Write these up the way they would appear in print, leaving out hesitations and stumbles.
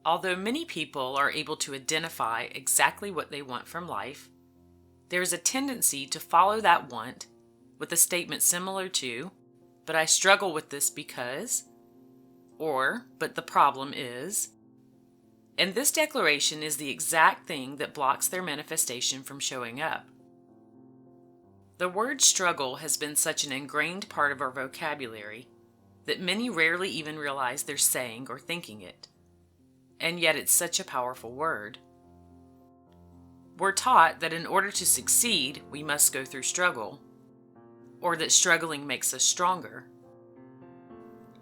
Although many people are able to identify exactly what they want from life, there is a tendency to follow that want with a statement similar to, "But I struggle with this because," or "But the problem is." And this declaration is the exact thing that blocks their manifestation from showing up. The word struggle has been such an ingrained part of our vocabulary that many rarely even realize they're saying or thinking it. And yet it's such a powerful word. We're taught that in order to succeed, we must go through struggle, or that struggling makes us stronger.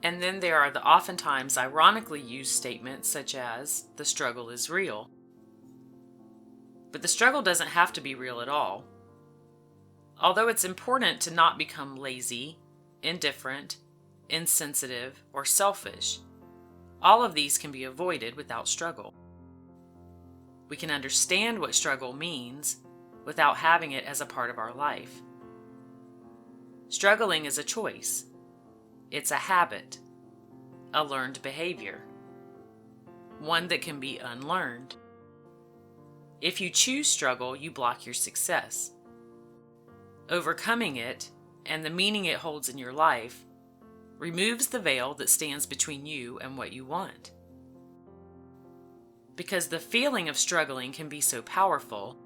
And then there are the oftentimes ironically used statements such as, "The struggle is real." But the struggle doesn't have to be real at all. Although it's important to not become lazy, indifferent, insensitive, or selfish, all of these can be avoided without struggle. We can understand what struggle means without having it as a part of our life. Struggling is a choice. It's a habit, a learned behavior, one that can be unlearned. If you choose struggle, you block your success. Overcoming it, and the meaning it holds in your life, removes the veil that stands between you and what you want. Because the feeling of struggling can be so powerful,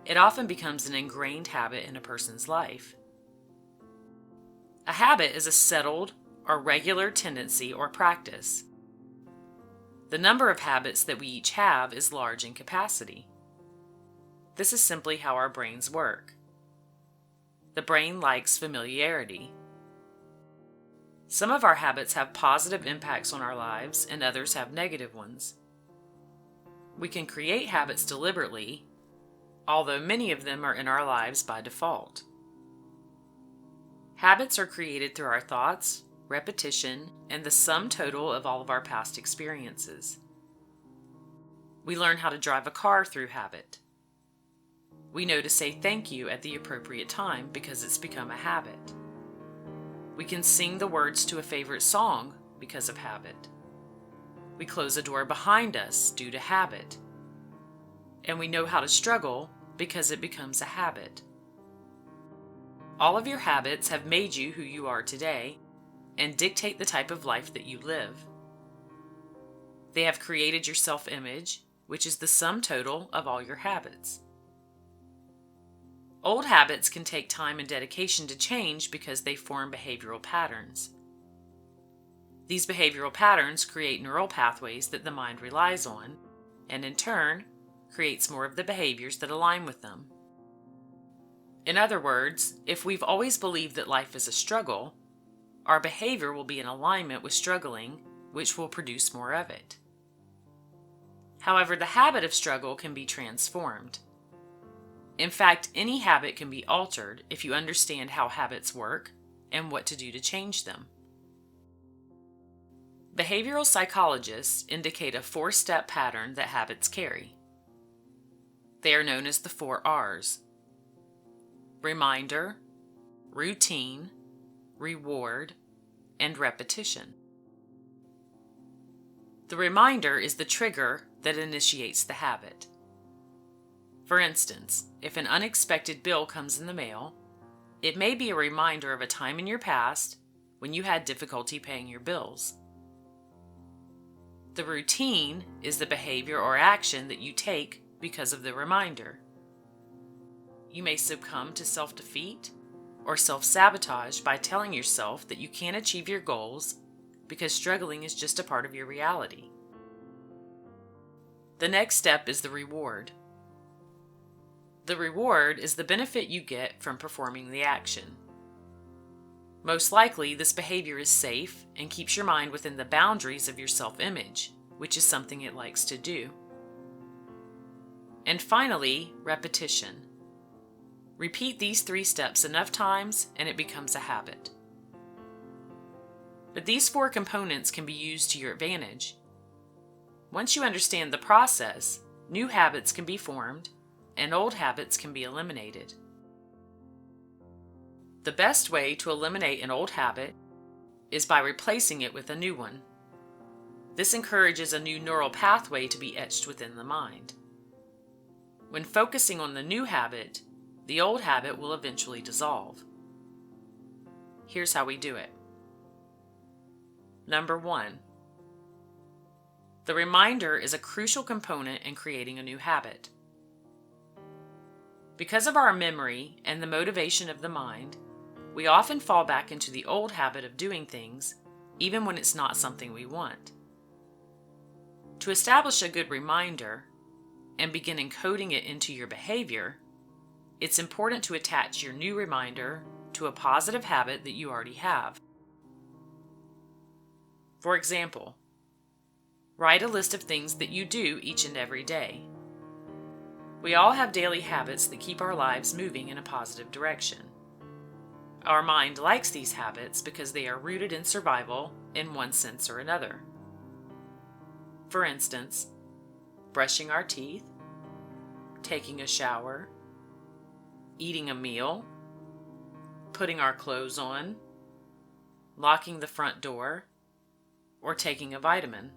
it often becomes an ingrained habit in a person's life. A habit is a settled or regular tendency or practice. The number of habits that we each have is large in capacity. This is simply how our brains work. The brain likes familiarity. Some of our habits have positive impacts on our lives, and others have negative ones. We can create habits deliberately, although many of them are in our lives by default. Habits are created through our thoughts, repetition, and the sum total of all of our past experiences. We learn how to drive a car through habit. We know to say thank you at the appropriate time because it's become a habit. We can sing the words to a favorite song because of habit. We close a door behind us due to habit. And we know how to struggle because it becomes a habit. All of your habits have made you who you are today and dictate the type of life that you live. They have created your self-image, which is the sum total of all your habits. Old habits can take time and dedication to change because they form behavioral patterns. These behavioral patterns create neural pathways that the mind relies on, and in turn, creates more of the behaviors that align with them. In other words, if we've always believed that life is a struggle, our behavior will be in alignment with struggling, which will produce more of it. However, the habit of struggle can be transformed. In fact, any habit can be altered if you understand how habits work and what to do to change them. Behavioral psychologists indicate a 4-step pattern that habits carry. They are known as the 4 R's: reminder, routine, reward, and repetition. The reminder is the trigger that initiates the habit. For instance, if an unexpected bill comes in the mail, it may be a reminder of a time in your past when you had difficulty paying your bills. The routine is the behavior or action that you take because of the reminder. You may succumb to self-defeat or self-sabotage by telling yourself that you can't achieve your goals because struggling is just a part of your reality. The next step is the reward. The reward is the benefit you get from performing the action. Most likely, this behavior is safe and keeps your mind within the boundaries of your self-image, which is something it likes to do. And finally, repetition. Repeat these 3 steps enough times and it becomes a habit. But these 4 components can be used to your advantage. Once you understand the process, new habits can be formed and old habits can be eliminated. The best way to eliminate an old habit is by replacing it with a new one. This encourages a new neural pathway to be etched within the mind. When focusing on the new habit, the old habit will eventually dissolve. Here's how we do it. Number 1. The reminder is a crucial component in creating a new habit. Because of our memory and the motivation of the mind, we often fall back into the old habit of doing things, even when it's not something we want. To establish a good reminder and begin encoding it into your behavior, it's important to attach your new reminder to a positive habit that you already have. For example, write a list of things that you do each and every day. We all have daily habits that keep our lives moving in a positive direction. Our mind likes these habits because they are rooted in survival in one sense or another. For instance, brushing our teeth, taking a shower, eating a meal, putting our clothes on, locking the front door, or taking a vitamin.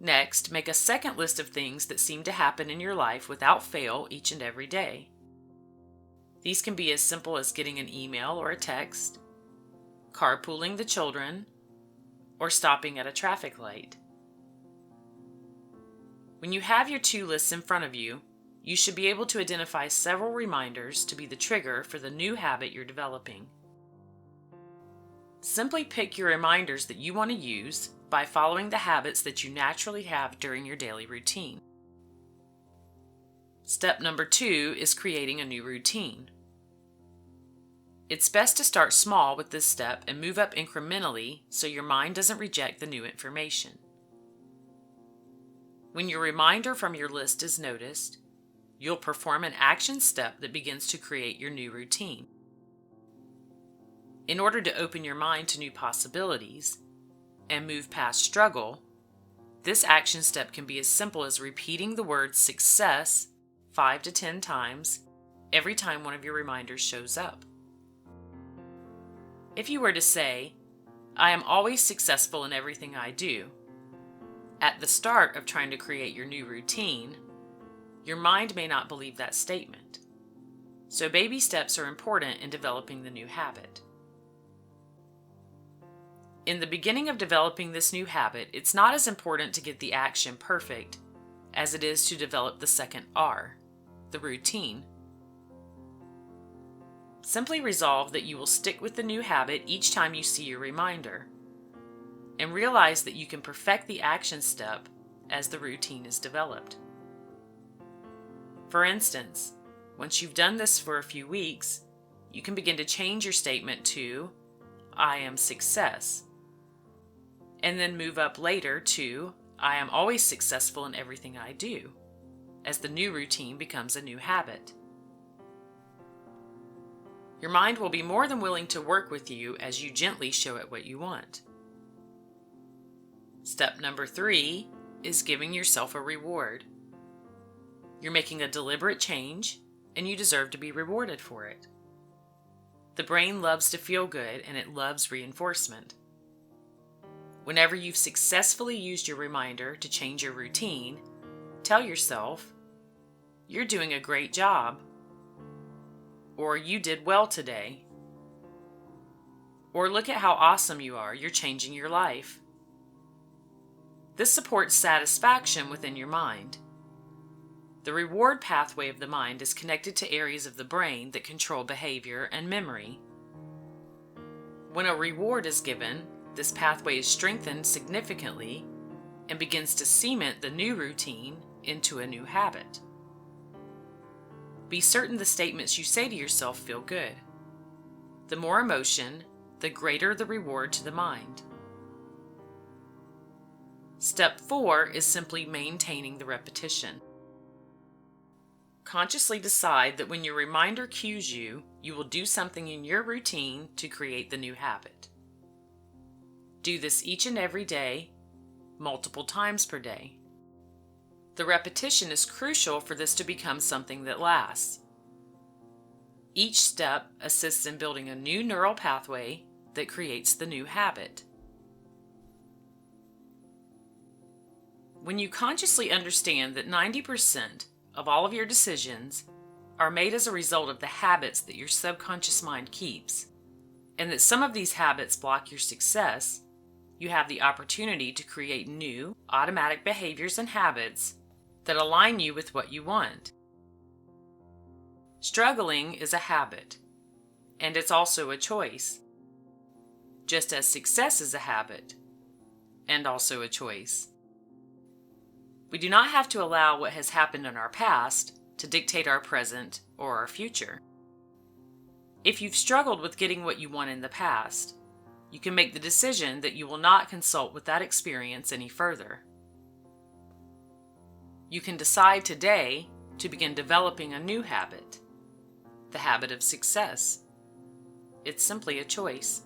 Next, make a second list of things that seem to happen in your life without fail each and every day. These can be as simple as getting an email or a text, carpooling the children, or stopping at a traffic light. When you have your 2 lists in front of you, you should be able to identify several reminders to be the trigger for the new habit you're developing. Simply pick your reminders that you want to use by following the habits that you naturally have during your daily routine. Step number 2 is creating a new routine. It's best to start small with this step and move up incrementally so your mind doesn't reject the new information. When your reminder from your list is noticed, you'll perform an action step that begins to create your new routine. In order to open your mind to new possibilities and move past struggle, this action step can be as simple as repeating the word success 5 to 10 times every time one of your reminders shows up. If you were to say, "I am always successful in everything I do," at the start of trying to create your new routine, your mind may not believe that statement. So baby steps are important in developing the new habit. In the beginning of developing this new habit, it's not as important to get the action perfect as it is to develop the second R, the routine. Simply resolve that you will stick with the new habit each time you see your reminder, and realize that you can perfect the action step as the routine is developed. For instance, once you've done this for a few weeks, you can begin to change your statement to, "I am success," and then move up later to, "I am always successful in everything I do," as the new routine becomes a new habit. Your mind will be more than willing to work with you as you gently show it what you want. Step number 3 is giving yourself a reward. You're making a deliberate change, and you deserve to be rewarded for it. The brain loves to feel good, and it loves reinforcement. Whenever you've successfully used your reminder to change your routine, tell yourself, "You're doing a great job," or "You did well today," or "Look at how awesome you are, you're changing your life." This supports satisfaction within your mind. The reward pathway of the mind is connected to areas of the brain that control behavior and memory. When a reward is given, this pathway is strengthened significantly and begins to cement the new routine into a new habit. Be certain the statements you say to yourself feel good. The more emotion, the greater the reward to the mind. Step 4 is simply maintaining the repetition. Consciously decide that when your reminder cues you, you will do something in your routine to create the new habit. Do this each and every day, multiple times per day. The repetition is crucial for this to become something that lasts. Each step assists in building a new neural pathway that creates the new habit. When you consciously understand that 90% of all of your decisions are made as a result of the habits that your subconscious mind keeps, and that some of these habits block your success, you have the opportunity to create new, automatic behaviors and habits that align you with what you want. Struggling is a habit, and it's also a choice, just as success is a habit and also a choice. We do not have to allow what has happened in our past to dictate our present or our future. If you've struggled with getting what you want in the past, you can make the decision that you will not consult with that experience any further. You can decide today to begin developing a new habit, the habit of success. It's simply a choice.